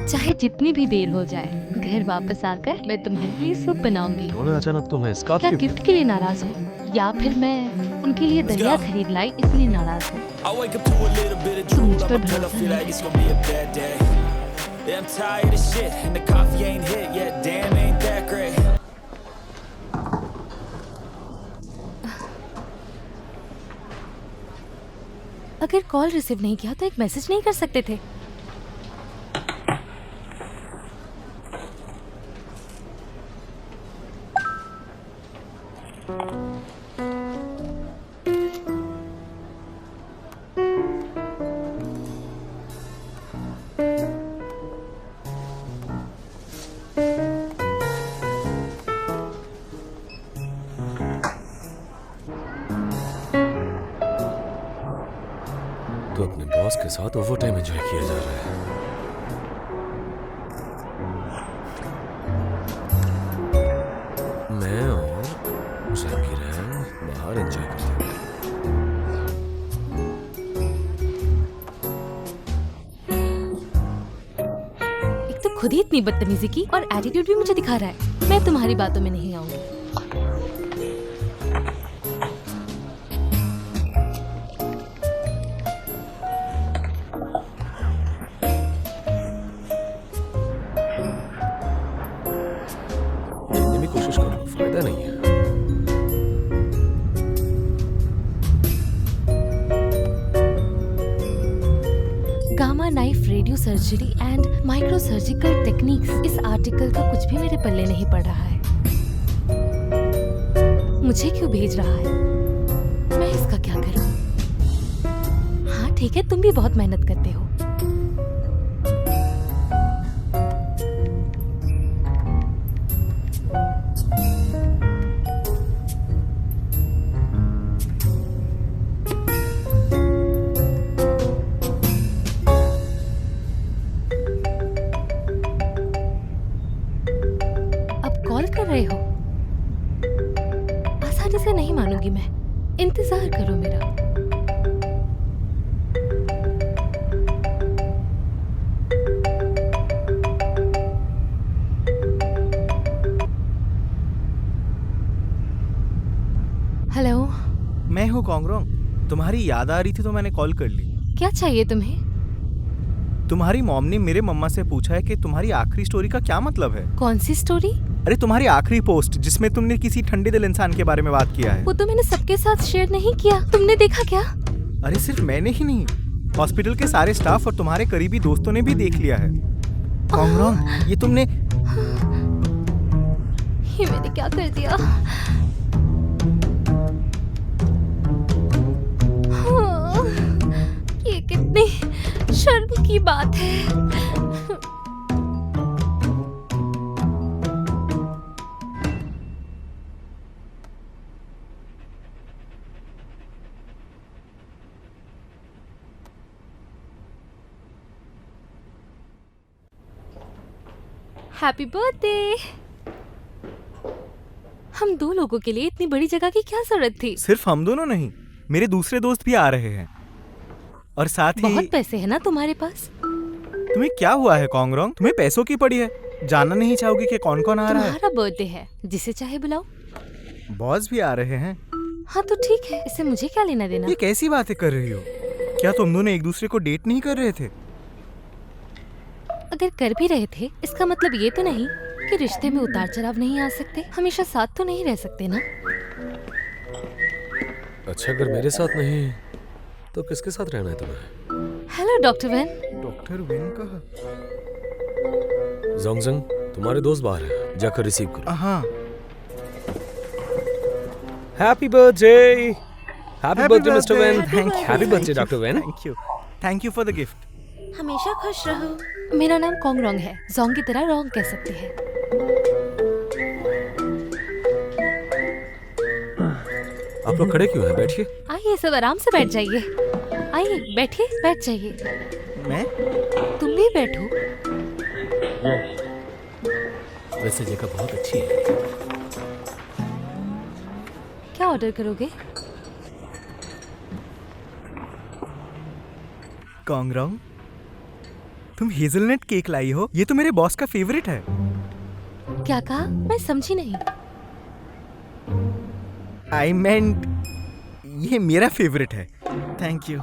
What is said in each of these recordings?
चाहे जितनी भी देर हो जाए, घर वापस आकर मैं तुम्हारे लिए सूप बनाऊंगी। उन्होंने अचानक तुम्हें स्कार्फ क्या क्यों? गिफ्ट के लिए नाराज हो, या फिर मैं उनके लिए दलिया खरीद लाई इसलिए नाराज हो? तुम मुझ पर भरोसा नहीं करते। Yeah, I'm tired of shit and the coffee ain't hit yet. Damn, ain't that great. अगर कॉल रिसीव नहीं किया तो एक मैसेज नहीं कर सकते थे? तो अपने बॉस के साथ ओवर टाइम एंजॉय किया जा रहा है। मैं और जहांगीर बाहर एंजॉय करते हैं। एक तो खुद ही इतनी बदतमीजी की और एटीट्यूड भी मुझे दिखा रहा है। मैं तुम्हारी बातों में नहीं आऊंगी। लेने की कोशिश करो, फायदा नहीं है। Gamma knife radio surgery and micro surgical techniques, इस आर्टिकल का कुछ भी मेरे पल्ले नहीं पड़ रहा है। मुझे क्यों भेज रहा है? मैं इसका क्या करूं? हाँ ठीक है, तुम भी बहुत मेहनत करते हो। कॉल कर रहे हो? आसानी से नहीं मानूंगी मैं। इंतजार करो मेरा। हेलो। मैं हूँ कॉन्ग्रोंग। तुम्हारी याद आ रही थी तो मैंने कॉल कर ली। क्या चाहिए तुम्हें? तुम्हारी मॉम ने मेरे मम्मा से पूछा है कि तुम्हारी आखिरी स्टोरी का क्या मतलब है। कौन सी स्टोरी? अरे तुम्हारी आखिरी पोस्ट जिसमें तुमने किसी ठंडे दिल इंसान के बारे में बात किया है। वो तो मैंने सबके साथ शेयर नहीं किया। तुमने देखा क्या? अरे सिर्फ मैंने ही नहीं, हॉस्पिटल के सारे स्टाफ और तुम्हारे करीबी दोस्तों ने भी देख लिया है। कॉन्ग्रोंग, ये तुमने ये मैंने क्या कर दिया? हाँ, ये कितनी शर्म की बात है। Happy birthday. हम दो लोगों के लिए इतनी बड़ी जगह की क्या जरूरत थी? सिर्फ हम दोनों नहीं, मेरे दूसरे दोस्त भी आ रहे हैं और साथ ही बहुत पैसे हैं ना तुम्हारे पास? तुम्हें क्या हुआ है कॉन्ग्रोंग? तुम्हें पैसों की पड़ी है? जानना नहीं चाहोगी कि कौन कौन आ रहा है? तुम्हारा बर्थडे है, जिसे चाहे बुलाओ। बॉस भी आ रहे हैं। हाँ तो ठीक है, इससे मुझे क्या लेना देना? ये कैसी बातें कर रही हो? क्या तुम दोनों एक दूसरे को डेट नहीं कर रहे थे? अगर कर भी रहे थे, इसका मतलब ये तो नहीं कि रिश्ते में उतार चढ़ाव नहीं आ सकते। हमेशा साथ तो नहीं रह सकते ना। अच्छा, अगर मेरे साथ नहीं तो किसके साथ रहना है तुम्हें? Hello doctor when. Doctor when कहा? जोंगजंग, तुम्हारे दोस्त बाहर हैं, जाकर रिसीव करो। हाँ। Happy birthday. Happy birthday mister when. Happy birthday doctor when. Thank you for the gift. हमेशा खुश रहो। मेरा नाम कॉन्ग्रोंग है, जोंग की तरह रोंग कह सकते हैं। आप लोग खड़े क्यों हैं? बैठिए। आइए, सब आराम से बैठ जाइए। आइए बैठिए, बैठ जाइए। मैं? तुम भी बैठो। वैसे जगह बहुत अच्छी है। क्या ऑर्डर करोगे? कॉन्ग्रोंग, तुम हेजलनट केक लाई हो? ये तो मेरे बॉस का फेवरेट है। क्या कहा? मैं समझी नहीं। आई मेंट ये मेरा फेवरेट है। Thank you.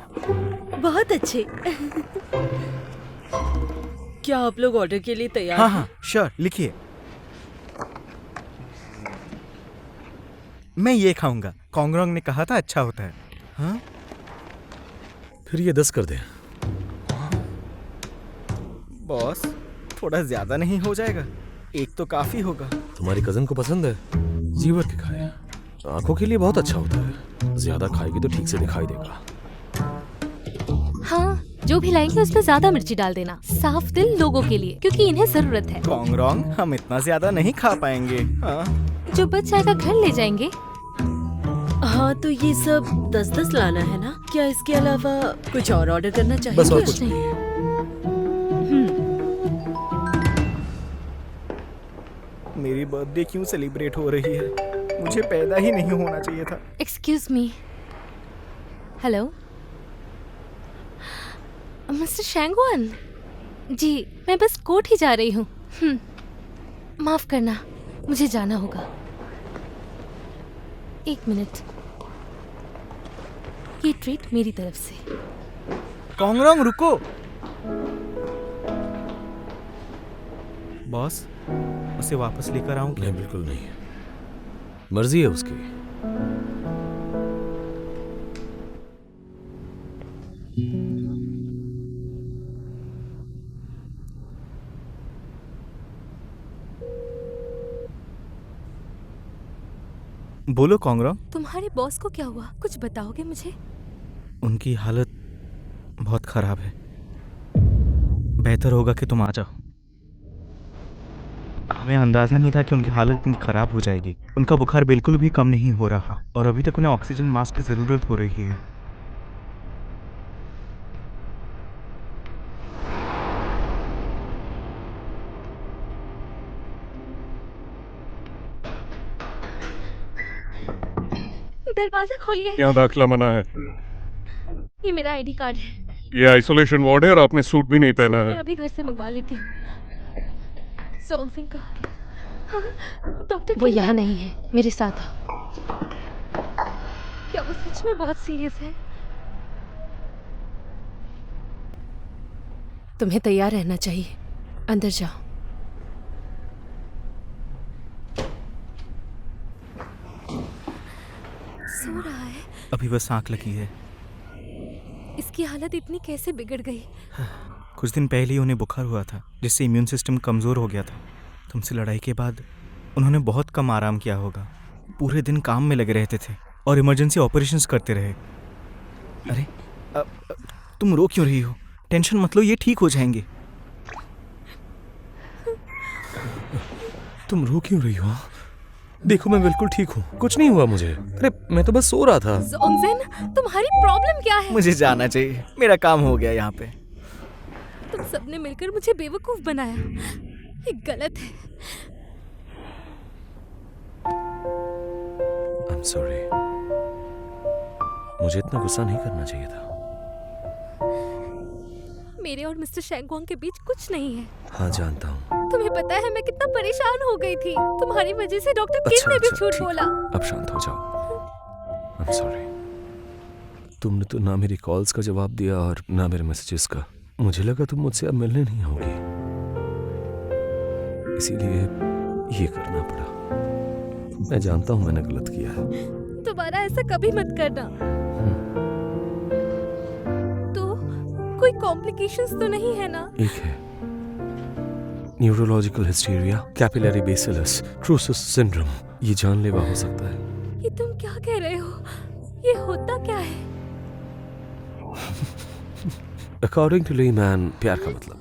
बहुत अच्छे। क्या आप लोग ऑर्डर के लिए तैयार हाँ हैं? हाँ श्योर, लिखिए। मैं ये खाऊंगा, कॉन्गरोंग ने कहा था अच्छा होता है। हाँ फिर ये 10 कर दे। बॉस, थोड़ा ज्यादा नहीं हो जाएगा? एक तो काफी होगा। तुम्हारी कजन को पसंद है, जी भर के खाए। आंखों के लिए बहुत अच्छा होता है, ज्यादा खाएगी तो ठीक से दिखाई देगा। हाँ, जो भी लाएंगे उसमें ज्यादा मिर्ची डाल देना, साफ दिल लोगों के लिए, क्योंकि इन्हें जरूरत है। कॉन्गरोंग, हम इतना ज्यादा नहीं खा पाएंगे। हाँ जो बच जाएगा घर ले जाएंगे। हाँ, तो ये सब 10-10 लाना है ना? क्या इसके अलावा कुछ और ऑर्डर करना चाहिए? बस और कुछ कुछ नहीं। मेरी बर्थडे क्यों सेलिब्रेट हो रही है? मुझे पैदा ही नहीं होना चाहिए था। Excuse me. हेलो मिस्टर शैंगवान जी, मैं बस कोर्ट ही जा रही हूँ। माफ करना, मुझे जाना होगा। 1 मिनट, ये ट्रीट मेरी तरफ से। कॉन्गरोंग रुको। बॉस, उसे वापस लेकर आऊं क्या? नहीं, बिल्कुल नहीं, मर्जी है उसकी। बोलो कॉन्गरोंग। तुम्हारे बॉस को क्या हुआ? कुछ बताओगे मुझे? उनकी हालत बहुत खराब है। बेहतर होगा कि तुम आ जाओ। हमें अंदाजा नहीं था कि उनकी हालत इतनी खराब हो जाएगी। उनका बुखार बिल्कुल भी कम नहीं हो रहा और अभी तक उन्हें ऑक्सीजन मास्क की जरूरत हो रही है। दरवाजा खोलिए। यहाँ दाखिला मना है। ये मेरा आईडी कार्ड है। ये आइसोलेशन वार्ड है और आपने सूट भी नहीं पहना मैं है। अभी घर से मंगवा लेती हूँ। सोल्फिंग का डॉक्टर वो यहाँ नहीं है, मेरे साथ आओ। क्या वो सच में बहुत सीरियस है? तुम्हें तैयार रहना चाहिए। अंदर जाओ। सो रहा है। अभी बस आंख लगी है। इसकी हालत इतनी कैसे बिगड़ गई? कुछ दिन पहले ही उन्हें बुखार हुआ था, जिससे इम्यून सिस्टम कमज़ोर हो गया था। तुमसे लड़ाई के बाद उन्होंने बहुत कम आराम किया होगा। पूरे दिन काम में लगे रहते थे और इमरजेंसी ऑपरेशंस करते रहे। अरे तुम रो क्यों रही हो? टेंशन मत लो, ये ठीक हो जाएंगे। तुम रो क्यों रही हो? देखो मैं बिल्कुल ठीक हूँ, कुछ नहीं हुआ मुझे। अरे मैं तो बस सो रहा था। जोंगजेन, तुम्हारी प्रॉब्लम क्या है? मुझे जाना चाहिए, मेरा काम हो गया यहाँ पे। तुम सबने मिलकर मुझे बेवकूफ बनाया। ये गलत है। I'm sorry। मुझे इतना गुस्सा नहीं करना चाहिए था। मेरे और मिस्टर शैंगवांग के बीच कुछ नहीं है। हाँ जानता हूँ। तुम्हें पता है मैं कितना परेशान हो गई थी। तुम्हारी वजह से डॉक्टर किन ने भी झूठ ठीक। बोला। अब शांत हो जाओ। I'm sorry। तुमने तो ना मेरी कॉल्स का जवाब दिया और ना मेरे मैसेजेस का। मुझे लगा तुम मुझसे अब मिलने नहीं आओगी, इसीलिए ये करना पड़ा। मैं जानता हूँ मैंने गलत किया है। दोबारा ऐसा कभी मत करना। तो कोई कॉम्प्लिकेशंस तो नहीं है ना? एक है, न्यूरोलॉजिकल हिस्टीरिया, कैपिलरी बेसिलस ट्रूसिस सिंड्रोम। ये जानलेवा हो सकता है। ये तुम क्या कह रहे हो? ये होता क्या है? अकॉर्डिंग टू लेमैन, प्यार का मतलब।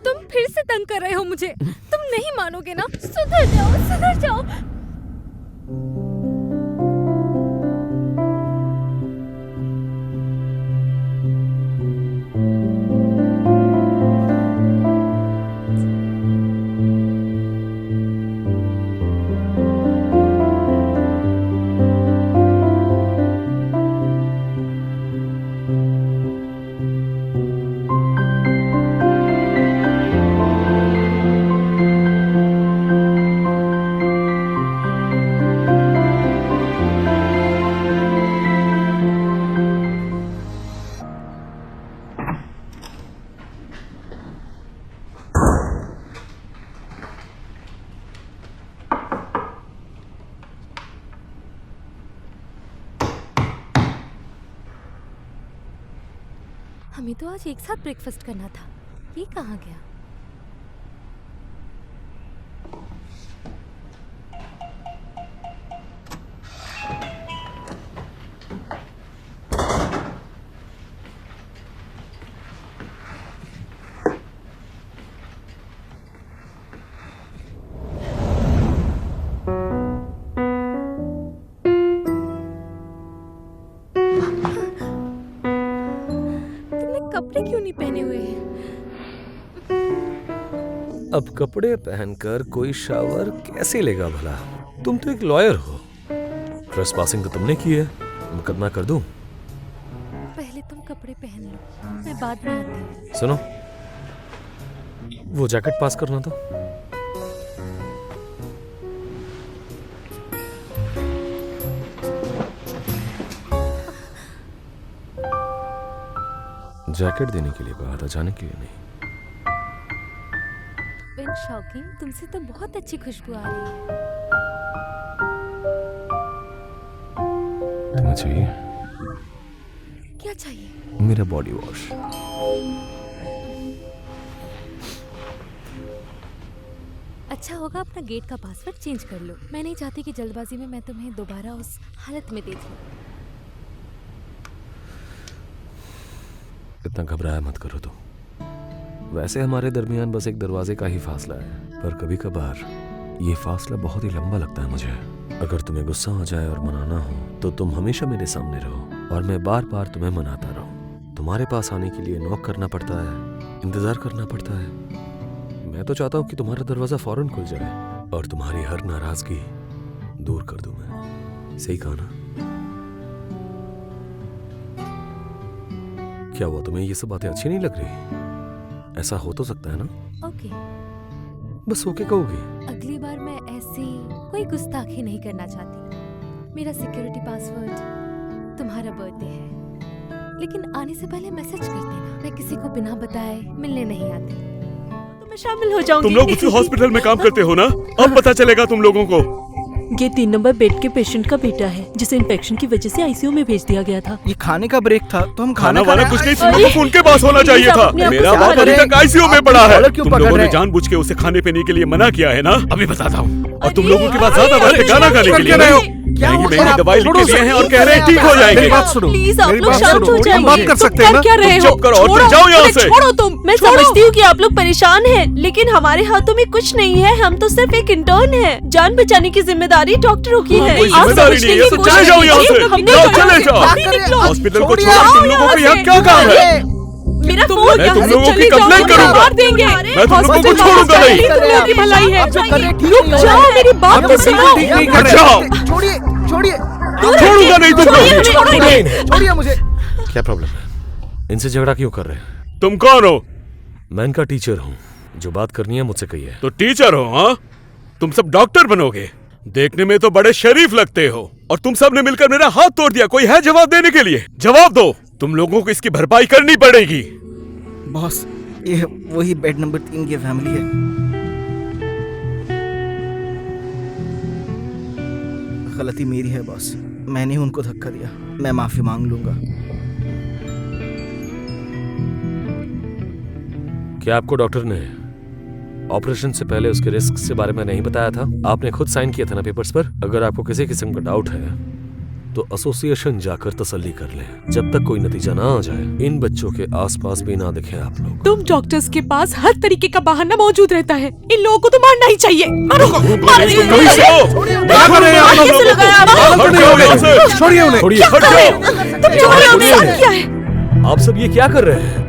तुम फिर से तंग कर रहे हो मुझे। तुम नहीं मानोगे ना। सुधर जाओ, सुधर जाओ। हमें तो आज एक साथ ब्रेकफास्ट करना था, ये कहाँ गया? कपड़े क्यों नहीं पहने हुए हैं? अब कपड़े पहनकर कोई शावर कैसे लेगा भला? तुम तो एक लॉयर हो। ट्रेसपासिंग तो तुमने की है, मुकदमा कर दूं? पहले तुम कपड़े पहन लो, मैं बाद में आती हूँ। सुनो, वो जैकेट पास करना तो। जैकेट देने के लिए कहा था, जाने के लिए नहीं। व्हेन शॉकिंग, तुमसे तो बहुत अच्छी खुशबू आ रही है। तुम्हें चाहिए? क्या चाहिए? मेरा बॉडी वॉश। अच्छा होगा अपना गेट का पासवर्ड चेंज कर लो। मैं नहीं चाहती कि जल्दबाजी में मैं तुम्हें दोबारा उस हालत में देख लूं। इतना घबराया मत करो तुम। वैसे हमारे दरमियान बस एक दरवाजे का ही फासला है, पर कभी कभार ये फासला बहुत ही लंबा लगता है मुझे। अगर तुम्हें गुस्सा आ जाए और मनाना हो तो तुम हमेशा मेरे सामने रहो और मैं बार बार तुम्हें मनाता रहूं। तुम्हारे पास आने के लिए नॉक करना पड़ता है, इंतजार करना पड़ता है। मैं तो चाहता हूँ कि तुम्हारा दरवाजा फौरन खुल जाए और तुम्हारी हर नाराजगी दूर कर दूं मैं। सही कहा ना? क्या हुआ, तुम्हें ये सब बातें अच्छी नहीं लग रही? ऐसा हो तो सकता है ना? ओके, बस ओके कहोगी? अगली बार मैं ऐसी कोई गुस्ताखी नहीं करना चाहती। मेरा सिक्योरिटी पासवर्ड तुम्हारा बर्थडे है, लेकिन आने से पहले मैसेज कर देना। मैं किसी को बिना बताए मिलने नहीं आती। तो मैं शामिल हो जाऊंगी। तुम लोग उसी हॉस्पिटल में काम करते हो ना? अब पता चलेगा तुम लोगों को। ये 3 नंबर बेड के पेशेंट का बेटा है जिसे इन्फेक्शन की वजह से आईसीयू में भेज दिया गया था। ये खाने का ब्रेक था तो हम खाना खाना वाना कुछ नहीं, तुम लोगों को उनके पास होना चाहिए था। मेरा बाप अभी तक आईसीयू में पड़ा है। तुम लोगों ने जानबूझ के उसे खाने पीने के लिए मना किया है ना? अभी बताता हूँ। और तुम लोगों के पास ज्यादा वक्त है गाना गाने के लिए। महंगी महंगी दवाई लिख के दिए हैं और कह रहे हैं ठीक हो जाएंगे। प्लीज आप लोग शांत हो जाइए। बात कर सकते हैं ना? क्या रहे हो? चुप करो और जाओ यहाँ से। छोड़ो तुम। मैं समझती हूँ कि आप लोग परेशान हैं, लेकिन हमारे हाथों में कुछ नहीं है। हम तो सिर्फ एक इंटर्न हैं। जान बचाने की जिम्मेदारी डॉक्टरों की है। कोई जिम्मेदारी नहीं है, तो चले जाओ यहाँ से। जाओ, चले जाओ। हॉस्पिटल को छोड़ो, तुम लोगों को यहाँ क्या काम है? मेरा फोन मैं तुम लोगों की कंप्लेंट करूंगा। मार देंगे। मैं तुम लोगों को छोड़ूंगा नहीं। तुम लोगों की भलाई है। रुक जाओ, मेरी बात तो सुनो। अच्छा, छोड़िए छोड़िए छोड़ूंगा नहीं तुमको। छोड़िए मुझे। क्या प्रॉब्लम है? इनसे झगड़ा क्यों कर रहे हैं? तुम कौन हो? मैं इनका टीचर हूँ। जो बात करनी है मुझसे कहिए। तो टीचर हो? हाँ, तुम सब डॉक्टर बनोगे। देखने में तो बड़े शरीफ लगते हो और तुम सब ने मिलकर मेरा हाथ तोड़ दिया। कोई है जवाब देने के लिए? जवाब दो। तुम लोगों को इसकी भरपाई करनी पड़ेगी। बॉस, ये वही बेड नंबर 3 की फैमिली है। गलती मेरी है बॉस, मैंने उनको धक्का दिया। मैं माफी मांग लूंगा। क्या आपको डॉक्टर ने ऑपरेशन से पहले उसके रिस्क के बारे में नहीं बताया था? आपने खुद साइन किया था ना पेपर्स पर। अगर आपको किसी किस्म का डाउट है तो एसोसिएशन जाकर तसल्ली कर लें। जब तक कोई नतीजा ना आ जाए, इन बच्चों के आसपास भी ना दिखें आप लोग। तुम डॉक्टर्स के पास हर तरीके का बहाना मौजूद रहता है। इन लोगों को तो मारना ही चाहिए। मारो, मारो। छोड़िए उन्हें। तुमने हमारे साथ किया है। आप सब ये क्या कर रहे हैं?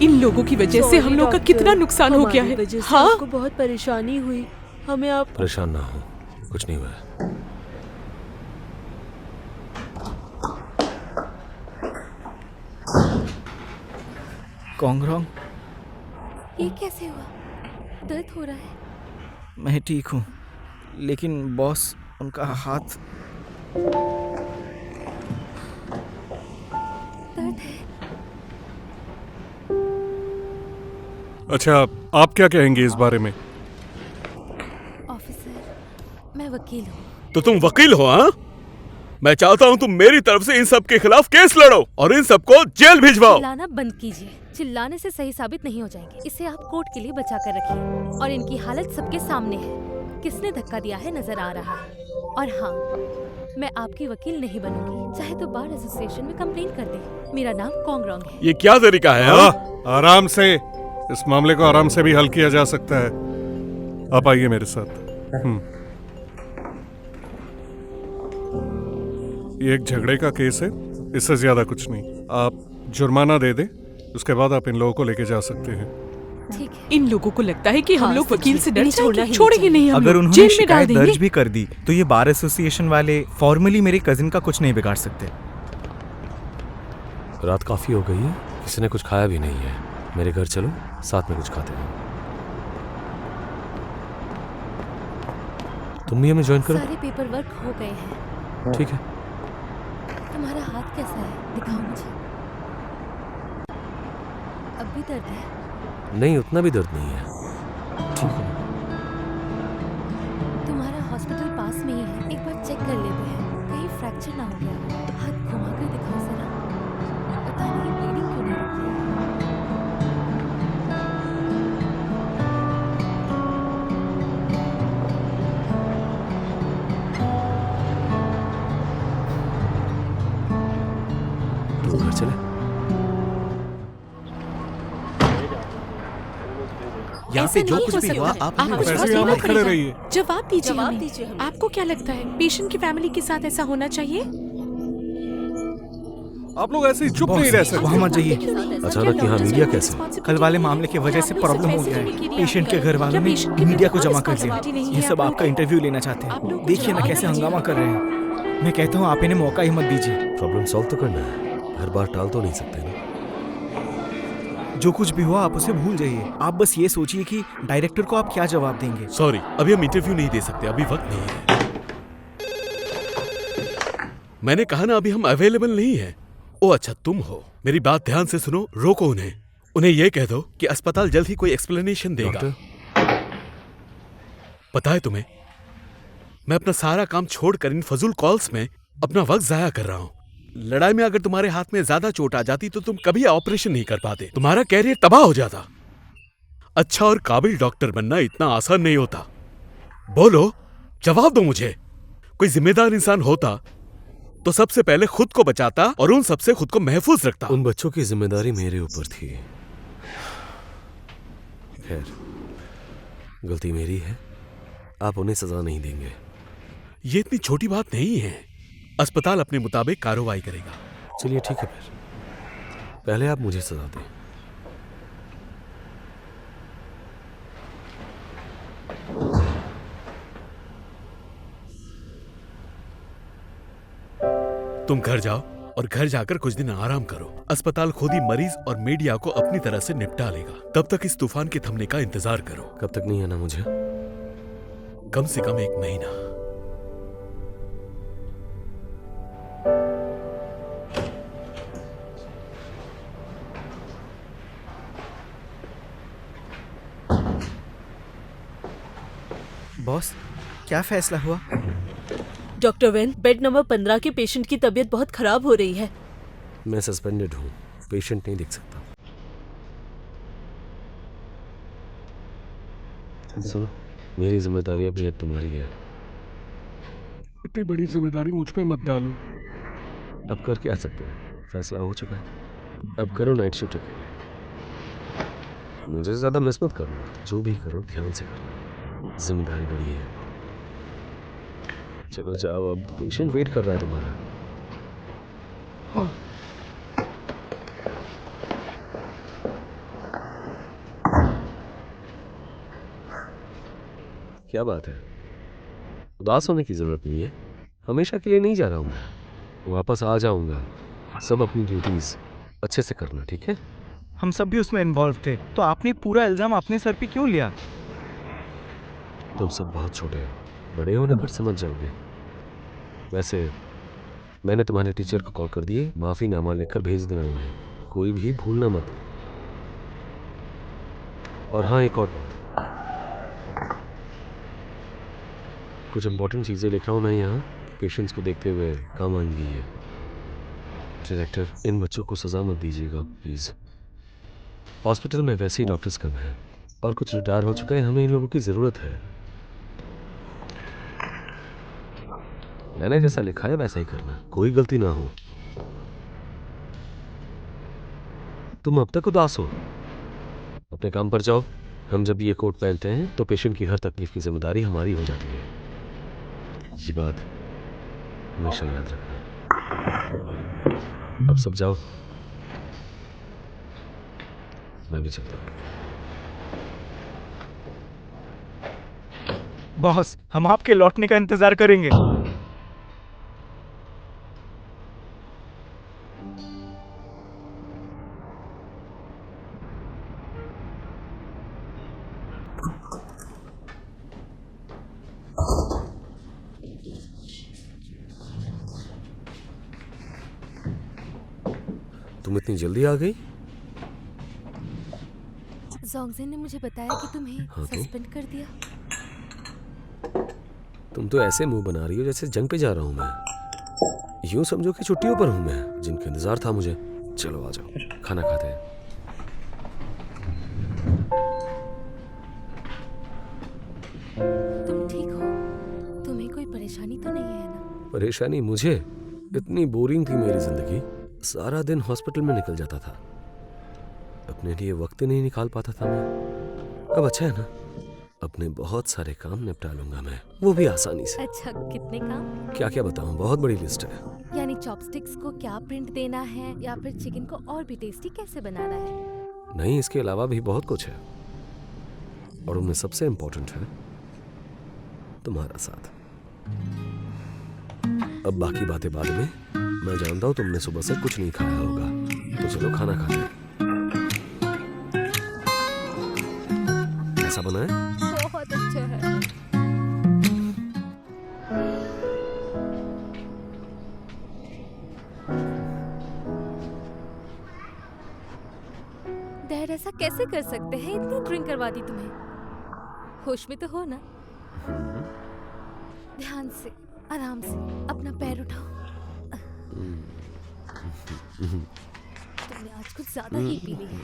इन लोगों की वजह से हम लोग का कितना नुकसान हो गया है। हाँ, आपको बहुत परेशानी हुई। हमें आप परेशान ना हो, कुछ नहीं हुआ है। कॉन्ग्रोंग, ये कैसे हुआ? दर्द हो रहा है? मैं ठीक हूँ, लेकिन बॉस, उनका हाथ दर्द है? अच्छा, आप क्या कहेंगे इस बारे में? ऑफिसर, मैं वकील हूँ। तो तुम वकील हो? हाँ, मैं चाहता हूँ तुम मेरी तरफ से इन सब के खिलाफ केस लड़ो और इन सबको जेल भिजवाओ। चिल्लाना बंद कीजिए। चिल्लाने से सही साबित नहीं हो जाएंगे। इसे आप कोर्ट के लिए बचा कर रखिए और इनकी हालत सबके सामने है। किसने धक्का दिया है नजर आ रहा है। और हाँ, मैं आपकी वकील नहीं बनूंगी। चाहे तो बार एसोसिएशन में कंप्लेन कर दे। मेरा नाम कोंगरोंग है। ये क्या तरीका है? हाँ? आराम से, इस मामले को आराम से भी हल किया जा सकता है। आप आइए मेरे साथ। ये एक झगड़े का केस है, इससे ज्यादा कुछ नहीं। आप जुर्माना दे दें, उसके बाद आप इन लोगों को लेके जा सकते हैं। ठीक है। इन लोगों को लगता है कि हम लोग वकील से डर इन्हें छोड़ना जाएंगे, ही छोड़ेंगे नहीं हम अगर लोग, उन्होंने जेल में डाल शिकायत देंगे। दर्ज भी कर दी तो ये बार एसोसिएशन वाले फॉर्मली मेरे कजिन का कुछ नहीं बिगाड़ सकते। रात काफी हो गई है, किसी ने कुछ खाया भी नहीं है। मेरे घर चलो, साथ में कुछ खाते हैं। तुम भी हमें ज्वाइन करो। सारे पेपर वर्क हो गए हैं। ठीक है। तुम्हारा हाथ कैसा है? दिखाओ मुझे। अब भी दर्द है? नहीं, उतना भी दर्द नहीं है। ठीक है। तुम्हारा हॉस्पिटल पास में ही है, एक बार चेक कर लेते हैं, कहीं फ्रैक्चर ना हो गया। हाथ घुमा कर दिखाओ जरा। पता नहीं ब्लीडिंग क्यों नहीं रुक रही। तुम घर चले? यहाँ पे जो कुछ भी हुआ, आप आप कुछ वैसे बात ही नहीं आप खड़े करेगा। रहिए। जवाब दीजिए जवाब हमें। दीजिए हमें। आपको क्या लगता है पेशेंट की फैमिली के साथ ऐसा होना चाहिए? आप लोग ऐसे ही चुप नहीं रह सकते। वहाँ मत जाइए। अचानक यहाँ मीडिया कैसे? कल वाले मामले की वजह से प्रॉब्लम हो गया है। पेशेंट के घर वालों ने मीडिया को जमा कर दिया। ये सब आपका इंटरव्यू लेना चाहते हैं। देखिए ना कैसे हंगामा कर रहे हैं। मैं कहता हूँ आप इन्हें मौका ही मत दीजिए। प्रॉब्लम सॉल्व तो करना है, हर बार टाल तो नहीं सकते ना। जो कुछ भी हुआ आप उसे भूल जाइए। आप बस ये सोचिए कि डायरेक्टर को आप क्या जवाब देंगे। सॉरी, अभी हम इंटरव्यू नहीं दे सकते, अभी वक्त नहीं है। मैंने कहा ना, अभी हम अवेलेबल नहीं है। ओ अच्छा, तुम हो। मेरी बात ध्यान से सुनो, रोको उन्हें। उन्हें यह कह दो कि अस्पताल जल्द ही कोई एक्सप्लेनेशन देगा। डॉक्टर, पता है तुम्हें, मैं अपना सारा काम छोड़कर इन फजूल कॉल्स में अपना वक्त जाया कर रहा हूँ। लड़ाई में अगर तुम्हारे हाथ में ज्यादा चोट आ जाती तो तुम कभी ऑपरेशन नहीं कर पाते, तुम्हारा कैरियर तबाह हो जाता। अच्छा और काबिल डॉक्टर बनना इतना आसान नहीं होता। बोलो, जवाब दो मुझे। कोई जिम्मेदार इंसान होता तो सबसे पहले खुद को बचाता और उन सबसे खुद को महफूज रखता। उन बच्चों की जिम्मेदारी मेरे ऊपर थी। खैर, गलती मेरी है, आप उन्हें सजा नहीं देंगे। ये इतनी छोटी बात नहीं है। अस्पताल अपने मुताबिक कार्रवाई करेगा। चलिए ठीक है, फिर पहले आप मुझे सजा दें। तुम घर जाओ और घर जाकर कुछ दिन आराम करो। अस्पताल खुद ही मरीज और मीडिया को अपनी तरह से निपटा लेगा। तब तक इस तूफान के थमने का इंतजार करो। कब तक नहीं आना मुझे? कम से कम 1 महीना। बॉस, क्या फैसला हुआ? डॉक्टर वेन, बेड नंबर 15 के पेशेंट की तबीयत बहुत खराब हो रही है। मैं सस्पेंडेड हूँ, पेशेंट नहीं दिख सकता। सुनो, मेरी जिम्मेदारी अभी तुम्हारी है। इतनी बड़ी जिम्मेदारी मुझ पे मत डालो। अब कर क्या सकते हैं, फैसला हो चुका है। अब करो नाइट शिफ्ट। मुझे ज्यादा मिस मत करना, जो भी करो ध्यान से करना, जिम्मेदारी बड़ी है। चलो जाओ, अब पेशेंट वेट कर रहा है तुम्हारा। क्या बात है, उदास होने की जरूरत नहीं है। हमेशा के लिए नहीं जा रहा हूँ मैं, वापस आ जाऊंगा। सब अपनी ड्यूटीज अच्छे से करना, ठीक है? हम सब भी उसमें इन्वॉल्व थे, तो आपने पूरा इल्जाम अपने सर पे क्यों लिया? तुम सब बहुत छोटे हो, बड़े होने पर समझ जाओगे। वैसे मैंने तुम्हारे टीचर को कॉल कर दिए, माफीनामा लिखकर भेज देना उन्हें। कोई भी भूलना मत। और हाँ, एक और कुछ इंपॉर्टेंट चीज़ें लिख रहा हूँ मैं यहाँ, पेशेंट्स को देखते हुए काम आएंगी ये। डायरेक्टर, इन बच्चों को सज़ा मत दीजिएगा प्लीज़। हॉस्पिटल में वैसे ही डॉक्टर्स कम हैं और कुछ रिटायर हो चुके हैं, हमें इन लोगों की ज़रूरत है। मैंने जैसा लिखा है वैसा ही करना, कोई गलती ना हो। तुम अब तक उदास हो, अपने काम पर जाओ। हम जब ये कोट पहनते हैं तो पेशेंट की हर तकलीफ की जिम्मेदारी हमारी हो जाती है। ये बात हमेशा याद रखना। अब सब जाओ, मैं भी चलता हूँ। बॉस, हम आपके लौटने का इंतजार करेंगे। तुम इतनी जल्दी आ गई? जोंगजिन ने मुझे बताया कि तुम्हें हाँ तो? सस्पेंड कर दिया। तुम तो ऐसे मुंह बना रही हो जैसे जंग पे जा रहा हूं मैं। यूं समझो कि छुट्टियों पर हूं मैं, जिनका इंतजार था मुझे। चलो आ जाओ, खाना खाते हैं। तुम ठीक हो? तुम्हें कोई परेशानी तो नहीं है ना? परेशानी मुझे? इतनी बोरिंग थी मेरी जिंदगी, सारा दिन हॉस्पिटल में निकल जाता था, अपने लिए वक्त नहीं निकाल पाता था मैं। अब अच्छा है ना, अपने बहुत सारे काम निपटा लूंगा मैं, वो भी आसानी से। अच्छा, कितने काम? क्या क्या बताऊं, बहुत बड़ी लिस्ट है। यानी चॉपस्टिक्स को क्या प्रिंट देना है, या फिर चिकन को और भी टेस्टी कैसे बनाना है? नहीं, इसके अलावा भी बहुत कुछ है, और उनमें सबसे इम्पोर्टेंट है तुम्हारा साथ। अब बाकी बातें बाद में। मैं जानता हूँ तुमने सुबह से कुछ नहीं खाया होगा, तो चलो खाना खाते हैं। कैसा बना है? बहुत अच्छा है। डैड ऐसा कैसे कर सकते हैं? इतनी ड्रिंक करवा दी तुम्हें। होश में तो हो ना? ध्यान से, आराम से, अपना पैर उठाओ। तुमने आज कुछ ज्यादा ही पी ली है।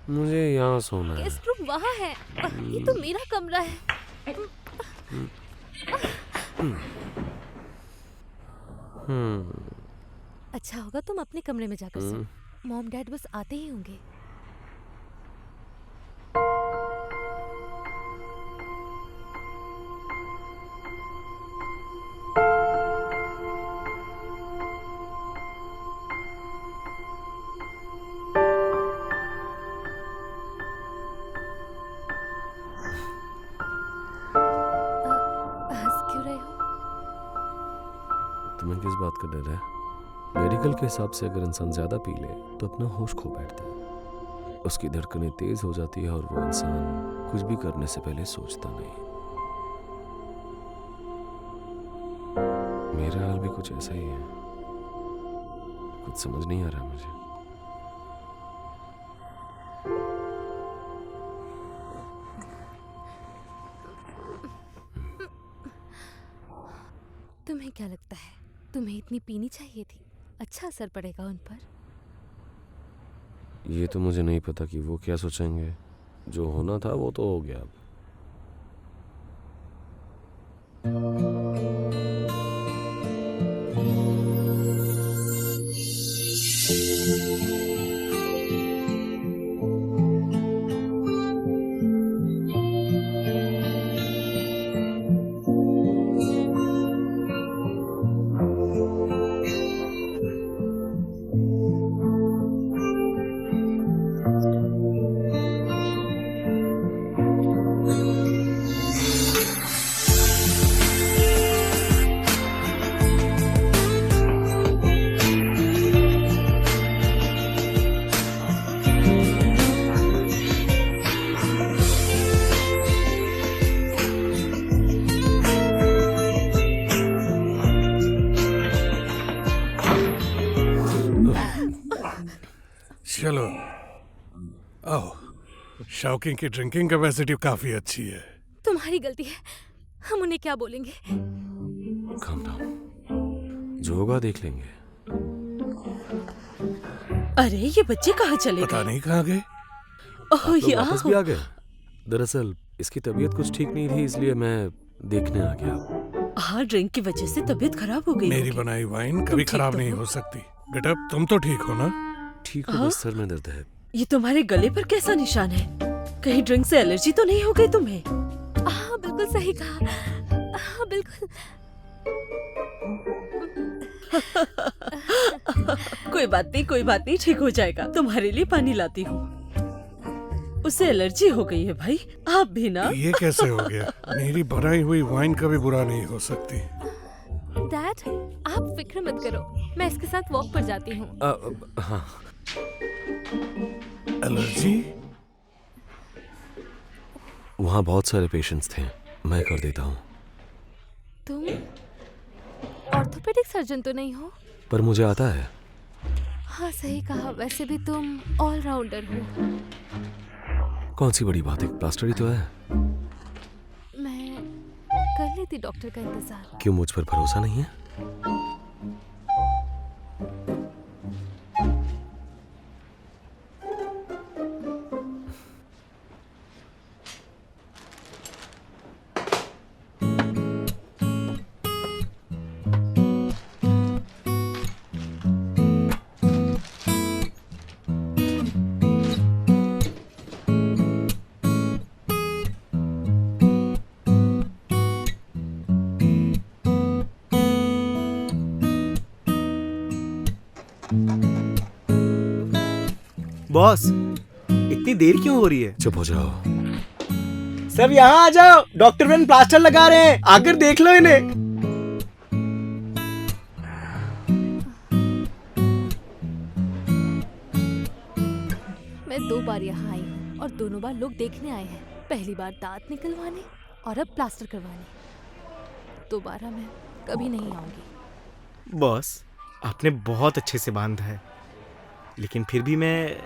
मुझे यहाँ सोना है। गेस्ट रूम वहाँ है, ये तो मेरा कमरा है। अच्छा होगा तुम अपने कमरे में जाकर सो। मॉम डैड बस आते ही होंगे। हंस क्यों रहे हो? तुम्हें किस बात का डर है? मेडिकल के हिसाब से अगर इंसान ज्यादा पी ले तो अपना होश खो बैठता है, उसकी धड़कनें तेज हो जाती है और वो इंसान कुछ भी करने से पहले सोचता नहीं। मेरा हाल भी कुछ ऐसा ही है, कुछ समझ नहीं आ रहा मुझे। तुम्हें क्या लगता है, तुम्हें इतनी पीनी चाहिए थी? अच्छा असर पड़ेगा उन पर। ये तो मुझे नहीं पता कि वो क्या सोचेंगे। जो होना था वो तो हो गया अब। शौकिंग की ड्रिंकिंग कैपेसिटी काफी अच्छी है। तुम्हारी गलती है, हम उन्हें क्या बोलेंगे? Calm down. जो होगा देख लेंगे। अरे ये बच्चे कहाँ चले पता गए? नहीं कहाँ गए। ओह आप लोग यार, वापस भी आ गए। दरअसल इसकी तबीयत कुछ ठीक नहीं थी, इसलिए मैं देखने आ गया। हाँ ड्रिंक की वजह से तबीयत खराब हो गई मेरी होगी। बनाई वाइन कभी ठीक खराब तो नहीं हो? हो सकती। बेटा तुम तो ठीक हो ना? ठीक हो, बस सर में दर्द है। ये तुम्हारे गले पर कैसा निशान है? कहीं ड्रिंक से एलर्जी तो नहीं हो गई तुम्हें? हाँ बिल्कुल सही कहा। हाँ बिल्कुल। कोई बात नहीं, ठीक हो जाएगा। तुम्हारे लिए पानी लाती हूँ। उसे एलर्जी हो गई है भाई, आप भी ना। ये कैसे हो गया? मेरी बनाई हुई वाइन कभी बुरा नहीं हो सकती। डैड आप फिक्र मत करो, मैं इसके साथ वॉक पर जाती हूँ। हाँ, एलर्जी? वहाँ बहुत सारे पेशेंट्स थे, मैं कर देता हूँ। तुम ऑर्थोपेडिक सर्जन तो नहीं हो? पर मुझे आता है। हाँ सही कहा, वैसे भी तुम ऑलराउंडर हो। कौन सी बड़ी बात है, प्लास्टर ही तो है। मैं कर लेती डॉक्टर का इंतजार। क्यों, मुझ पर भरोसा नहीं है? बॉस इतनी देर क्यों हो रही है? चुप हो जाओ। सब यहाँ आ जाओ, डॉक्टर बेन प्लास्टर लगा रहे हैं, आकर देख लो इन्हें। मैं 2 बार यहाँ आई हूँ और दोनों बार लोग देखने आए हैं। पहली बार दांत निकलवाने और अब प्लास्टर करवाने। दोबारा मैं कभी नहीं आऊंगी। बॉस आपने बहुत अच्छे से बांधा है, लेकिन फिर भी मैं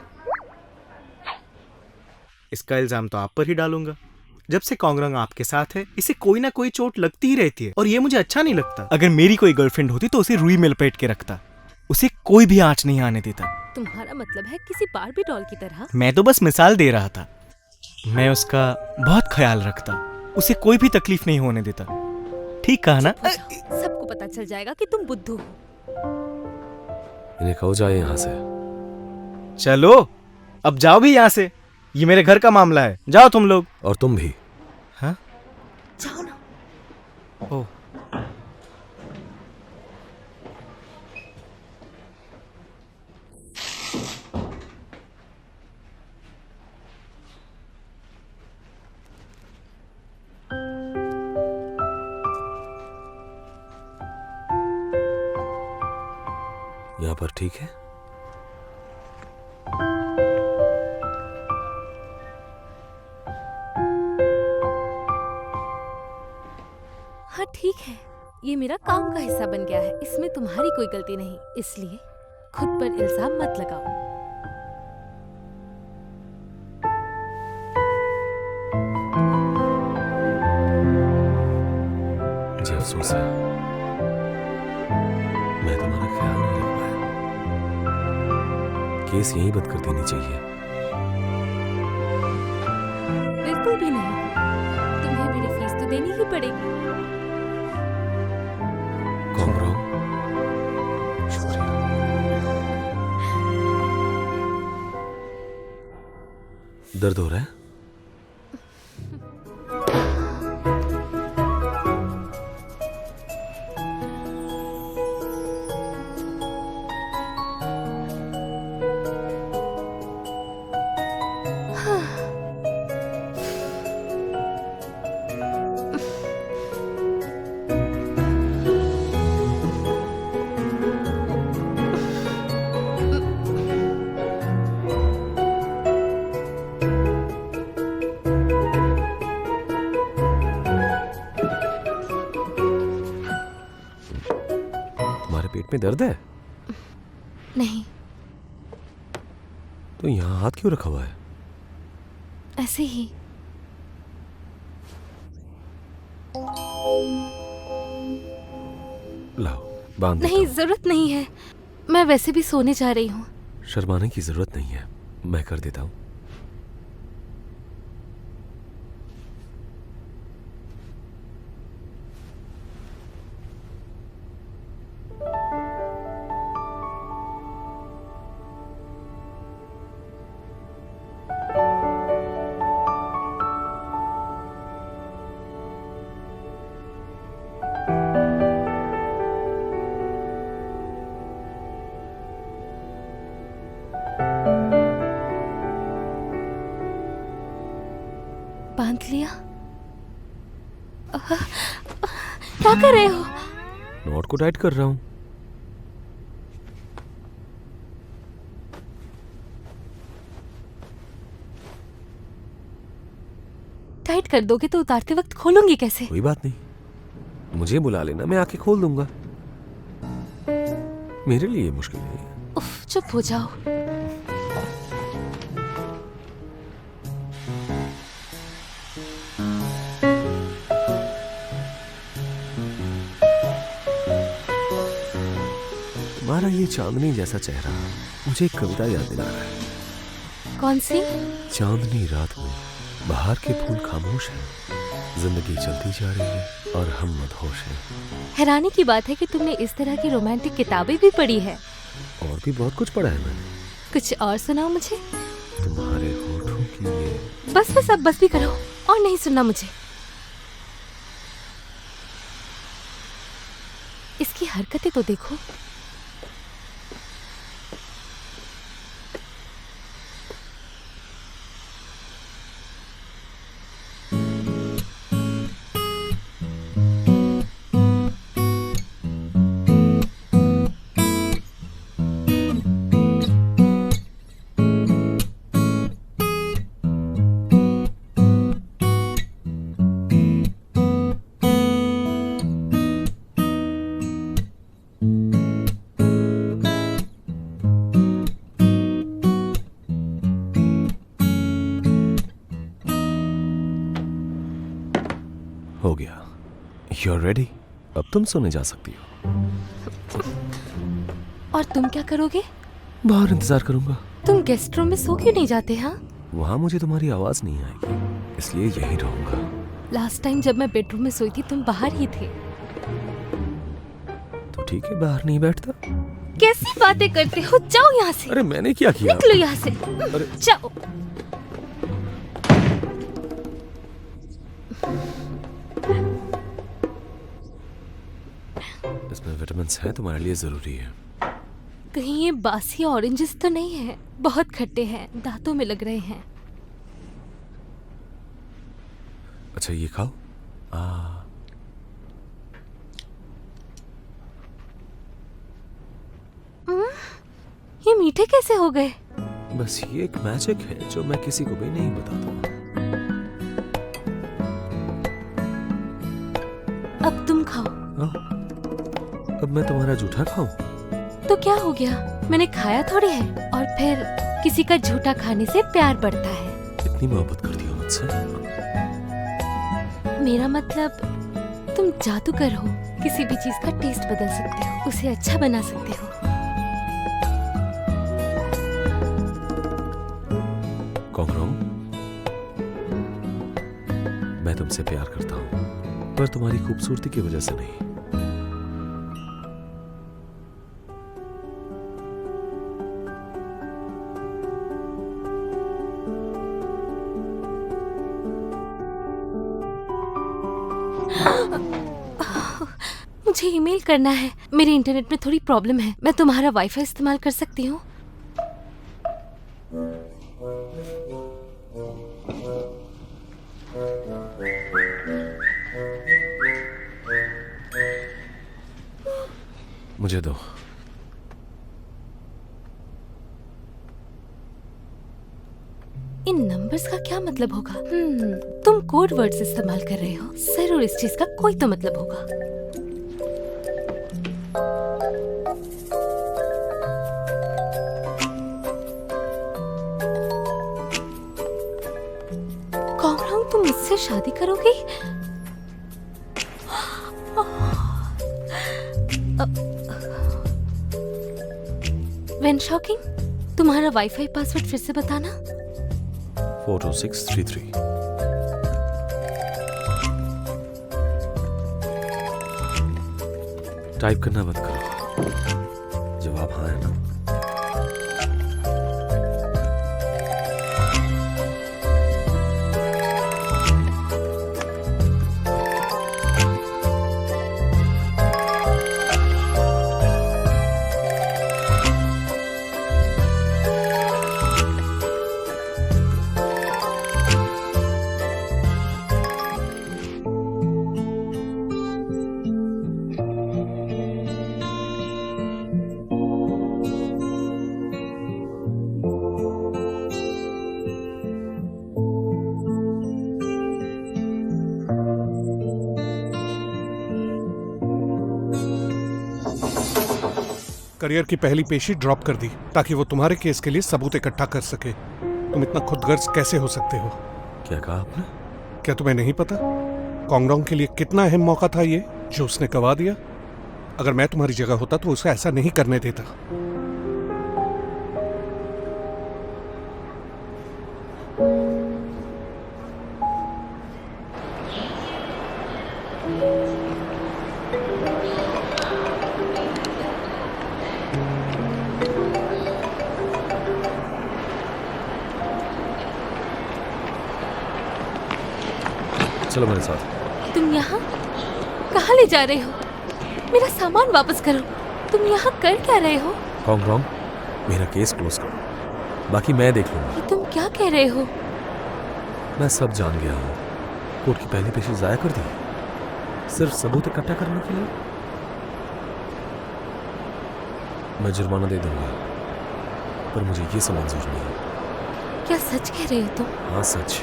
इसका इल्जाम तो आप पर ही डालूंगा। जब से कॉन्गरंग आपके साथ है, इसे कोई ना कोई चोट लगती ही रहती है और ये मुझे अच्छा नहीं लगता। अगर मेरी कोई गर्लफ्रेंड होती तो उसे रुई में लपेट के रखता, उसे कोई भी आंच नहीं आने देता। तुम्हारा मतलब है किसी बारबी डॉल की तरह? मैं तो बस मिसाल दे रहा था। मैं उसका बहुत ख्याल रखता, उसे कोई भी तकलीफ नहीं होने देता। ठीक कहा ना? सबको पता चल जाएगा कि तुम बुद्धू हो। इन्हें कहो जाए यहाँ से। चलो अब जाओ भी यहाँ से, ये मेरे घर का मामला है। जाओ तुम लोग। और तुम भी। हाँ जाओ ना। ओह यहाँ पर ठीक है? हाँ ठीक है, ये मेरा काम का हिस्सा बन गया है, इसमें तुम्हारी कोई गलती नहीं, इसलिए खुद पर इल्जाम मत लगाओ। मुझे अफसोस है, मैं तुम्हारा ख्याल नहीं रख पाया। केस यहीं बंद कर देनी चाहिए। बिल्कुल भी नहीं, तुम्हें मेरी फीस तो देनी ही पड़ेगी। कॉन्गरंग, शुक्रिया। दर्द हो रहा है? पेट में दर्द है? नहीं। तो यहाँ हाथ क्यों रखा हुआ है? ऐसे ही। लाओ बांध देता नहीं, हूँ। जरूरत नहीं है, मैं वैसे भी सोने जा रही हूँ। शर्माने की जरूरत नहीं है, मैं कर देता हूँ। बांध लिया? क्या कर रहे हो? नॉट को टाइट कर रहा हूँ। टाइट कर दोगे तो उतारते वक्त खोलूंगी कैसे? कोई बात नहीं, मुझे बुला लेना, मैं आके खोल दूंगा। मेरे लिए मुश्किल नहीं है। उफ, चुप हो जाओ। तुम्हारा ये चांदनी जैसा चेहरा मुझे एक कविता याद दिला रहा है। कौन सी? चांदनी रात में बाहर के फूल खामोश हैं, जिंदगी चलती जा रही है और हम मदहोश हैं। हैरानी की बात है कि तुमने इस तरह की रोमांटिक किताबें भी पढ़ी है। और भी बहुत कुछ पढ़ा है मैंने। कुछ और सुनाओ मुझे। तुम्हारे होठों की ये बस बस, अब बस भी करो, और नहीं सुनना मुझे। इसकी हरकतें तो देखो। हो गया। You're ready? अब तुम सोने जा सकती हो। और तुम क्या करोगे? बाहर इंतजार करूंगा। तुम गेस्ट रूम में सो क्यों नहीं जाते? हाँ, वहां मुझे तुम्हारी आवाज नहीं आएगी, इसलिए यहीं रहूंगा। लास्ट टाइम जब मैं बेडरूम में सोई थी तुम बाहर ही थे। तो ठीक है, बाहर नहीं बैठता। कैसी बातें करते हो? जाओ यहाँ से। अरे मैंने क्या किया? निकलो यहाँ से। अरे जाओ। इसमें विटामिन्स हैं, तुम्हारे लिए जरूरी है। कहीं ये बासी ऑरेंजेस तो नहीं है? बहुत खट्टे हैं, दांतों में लग रहे हैं। अच्छा ये खाओ। ये मीठे कैसे हो गए? बस ये एक मैजिक है जो मैं किसी को भी नहीं बताता। अब तुम खाओ। हाँ? अब मैं तुम्हारा जूठा खाऊं? तो क्या हो गया, मैंने खाया थोड़ी है। और फिर किसी का झूठा खाने से प्यार बढ़ता है। इतनी मोहब्बत करती हो मुझसे? मेरा मतलब तुम जादूगर हो, किसी भी चीज का टेस्ट बदल सकते हो, उसे अच्छा बना सकते हो। कॉन्ग्रो, मैं तुमसे प्यार करता हूँ, पर तुम्हारी खूबसूरती की वजह से नहीं। मुझे ईमेल करना है, मेरे इंटरनेट में थोड़ी प्रॉब्लम है। मैं तुम्हारा वाईफाई इस्तेमाल कर सकती हूँ? मुझे दो। इन नंबर्स का क्या मतलब होगा? तुम कोड वर्ड्स इस्तेमाल कर रहे हो, जरूर इस चीज का कोई तो मतलब होगा। कौन तुम मुझसे शादी करोगी? वेन शॉकिंग, तुम्हारा वाईफाई पासवर्ड फिर से बताना। 42633। टाइप करना मत करो, जवाब हाँ है ना? करियर की पहली पेशी ड्रॉप कर दी ताकि वो तुम्हारे केस के लिए सबूत इकट्ठा कर सके। तुम इतना खुदगर्ज कैसे हो सकते हो? क्या कहा आपने? क्या तुम्हें नहीं पता कोंगडोंग के लिए कितना अहम मौका था ये जो उसने गवा दिया? अगर मैं तुम्हारी जगह होता तो उसे ऐसा नहीं करने देता। चलो मेरे साथ। तुम यहाँ कहाँ ले जा रहे हो? मेरा सामान वापस करो। तुम यहाँ कर क्या रहे हो? कोंगडोंग, मेरा केस क्लोज करो, बाकी मैं देख लूंगा। ये तुम क्या कह रहे हो? मैं सब जान गया हूँ। कोर्ट की पहली पेशी जाया कर दी सिर्फ सबूत इकट्ठा करने के लिए। मैं जुर्माना दे दूंगा, पर मुझे ये सब मंजूर नहीं है। क्या सच कह रहे हो तुम? हाँ सच।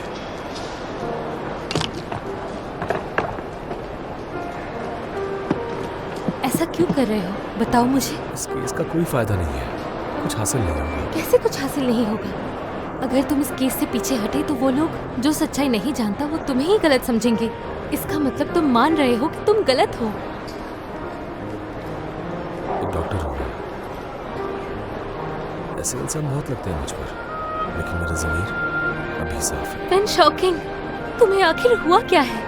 ऐसा क्यों कर रहे हो? बताओ मुझे। इस केस का कोई फायदा नहीं है, कुछ हासिल नहीं होगा। कैसे कुछ हासिल नहीं होगा? अगर तुम इस केस से पीछे हटे तो वो लोग जो सच्चाई नहीं जानता वो तुम्हें ही गलत समझेंगे। इसका मतलब तुम मान रहे हो कि तुम गलत हो। एक डॉक्टर हूँ, ऐसे इल्जाम बहुत लगते हैं मुझ पर, लेकिन मेरा ज़मीर अभी साफ है। वेन शॉकिंग, तुम्हें आखिर हुआ क्या है?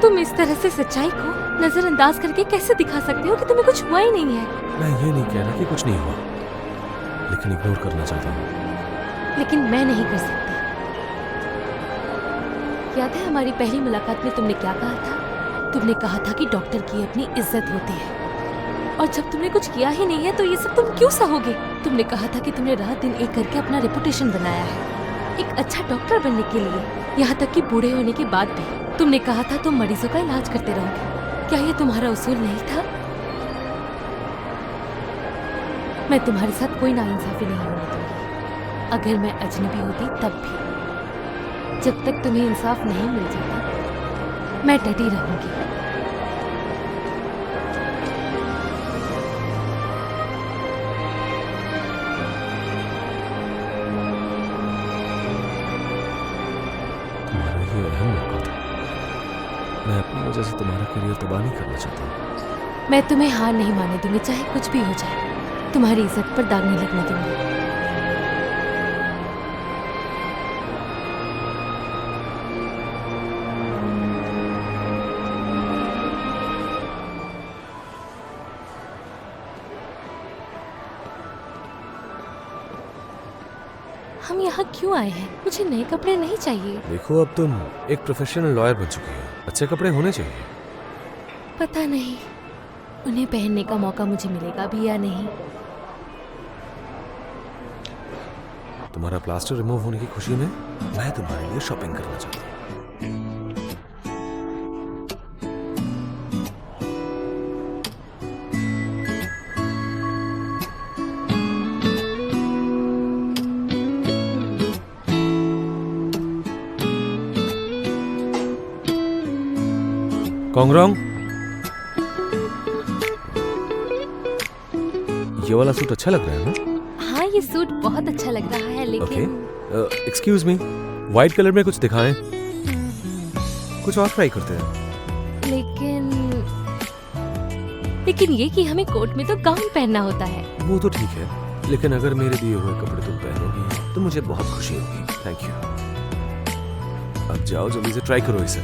तुम इस तरह से सच्चाई को नजरअंदाज करके कैसे दिखा सकते हो कि तुम्हें कुछ हुआ ही नहीं है? मैं ये नहीं कह रहा कि कुछ नहीं हुआ, लेकिन इग्नोर करना चाहता हूँ। लेकिन मैं नहीं कर सकती। याद है हमारी पहली मुलाकात में तुमने क्या कहा था? तुमने कहा था कि डॉक्टर की अपनी इज्जत होती है, और जब तुमने कुछ किया ही नहीं है तो ये सब तुम क्यों सहोगे? तुमने कहा था कि तुमने रात दिन एक करके अपना रेपुटेशन बनाया है एक अच्छा डॉक्टर बनने के लिए, यहाँ तक कि बूढ़े होने के बाद भी। तुमने कहा था तुम मरीजों का इलाज करते रहोगे। क्या ये तुम्हारा उसूल नहीं था? मैं तुम्हारे साथ कोई नाइंसाफी नहीं होने दूंगी। अगर मैं अजनबी होती तब भी। जब तक तुम्हें इंसाफ नहीं मिल जाता मैं डटी रहूंगी। तुम्हारा ये अहम मौका था। मैं अपनी वजह से तुम्हारा करियर तबाह नहीं करना चाहता। मैं तुम्हें हार नहीं माने दूंगी, चाहे कुछ भी हो जाए। तुम्हारी इज्जत पर दाग नहीं लगने दूंगी। हम यहाँ क्यों आए हैं? मुझे नए कपड़े नहीं चाहिए। देखो, अब तुम एक प्रोफेशनल लॉयर बन चुकी हो, अच्छे कपड़े होने चाहिए। पता नहीं उन्हें पहनने का मौका मुझे मिलेगा भी या नहीं। तुम्हारा प्लास्टर रिमूव होने की खुशी में मैं तुम्हारे लिए शॉपिंग करना चाहता हूँ। कोंगडोंग, ये वाला सूट अच्छा लग रहा है ना? हाँ, ये सूट बहुत अच्छा लग रहा है, लेकिन एक्सक्यूज मी, व्हाइट कलर में कुछ दिखाएं। कुछ और ट्राई करते हैं। लेकिन ये कि हमें कोर्ट में तो गाउन पहनना होता है। वो तो ठीक है, लेकिन अगर मेरे दिए हुए कपड़े तुम पहनोगी तो मुझे बहुत खुशी होगी। Thank you. अब जाओ, जल्दी से ट्राई करो इसे।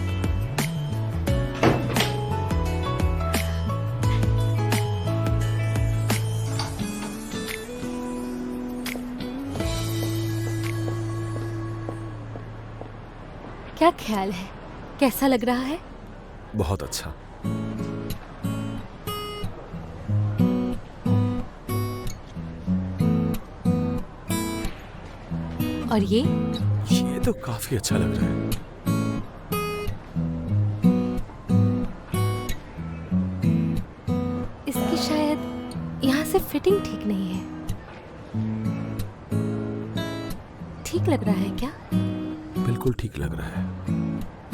क्या ख्याल है, कैसा लग रहा है? बहुत अच्छा। और ये तो काफी अच्छा लग रहा है। इसकी शायद यहाँ से फिटिंग ठीक नहीं है। ठीक लग रहा है क्या? बिल्कुल ठीक लग रहा है।